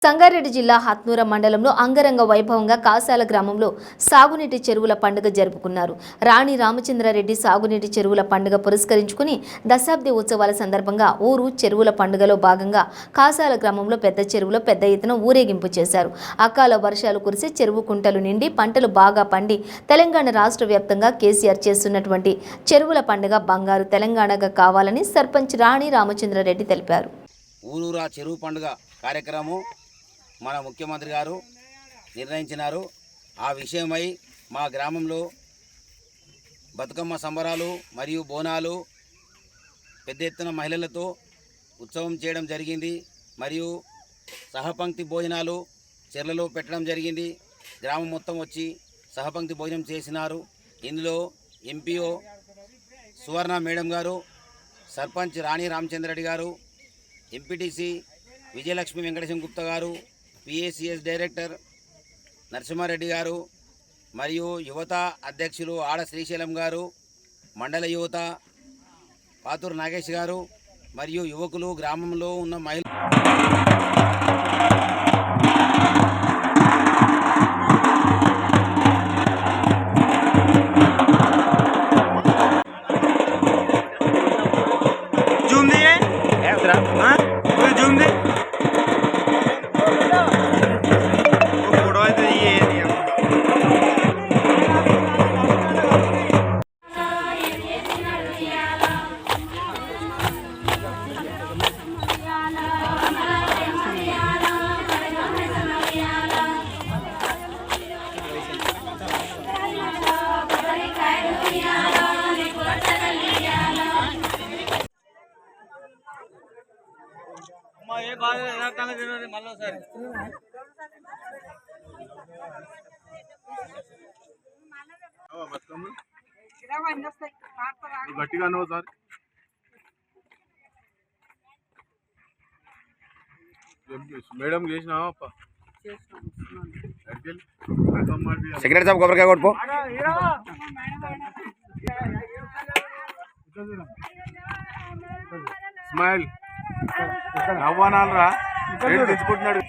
సంగారెడ్డి జిల్లా హత్నూర మండలంలో అంగరంగ వైభవంగా కాసాల గ్రామంలో సాగునీటి చెరువుల పండుగ జరుపుకున్నారు. రాణి రామచంద్రారెడ్డి సాగునీటి చెరువుల పండుగ పురస్కరించుకుని దశాబ్ది ఉత్సవాల సందర్భంగా ఊరు చెరువుల పండుగలో భాగంగా కాసాల గ్రామంలో పెద్ద చెరువులో పెద్ద ఎత్తున ఊరేగింపు చేశారు. అకాల వర్షాలు కురిసి చెరువు కుంటలు నిండి పంటలు బాగా పండి తెలంగాణ రాష్ట్ర వ్యాప్తంగా కేసీఆర్ చేస్తున్నటువంటి చెరువుల పండుగ బంగారు తెలంగాణగా కావాలని సర్పంచ్ రాణి రామచంద్రారెడ్డి తెలిపారు. ఊరూరా చెరువు పండుగ కార్యక్రమం మన ముఖ్యమంత్రి గారు నిర్ణయించినారు. ఆ విషయమై మా గ్రామంలో బతుకమ్మ సంబరాలు మరియు బోనాలు పెద్ద ఎత్తున మహిళలతో ఉత్సవం చేయడం జరిగింది. మరియు సహపంక్తి భోజనాలు చెర్లలో పెట్టడం జరిగింది. గ్రామం మొత్తం వచ్చి సహపంక్తి భోజనం చేసినారు. ఇందులో ఎంపీఓ సువర్ణ మేడం గారు, సర్పంచ్ రాణి రామచంద్రరెడ్డి గారు, ఎంపీటీసీ విజయలక్ష్మి వెంకటేశం గుప్తా గారు, పిఏసిఎస్ డైరెక్టర్ నరసింహారెడ్డి గారు, మరియు యువత అధ్యక్షులు ఆడ శ్రీశైలం గారు, మండల యువత పాతూరు నాగేష్ గారు మరియు యువకులు గ్రామంలో ఉన్న మహిళలు గట్టిగా అన్నావు సార్. మేడం చేసినావా సెక్రటరీ సాబ్ కొబ్బరికాయ కొట్టుకో. స్మైల్ నవ్వానాలరా తెచ్చుకుంటున్నాడు.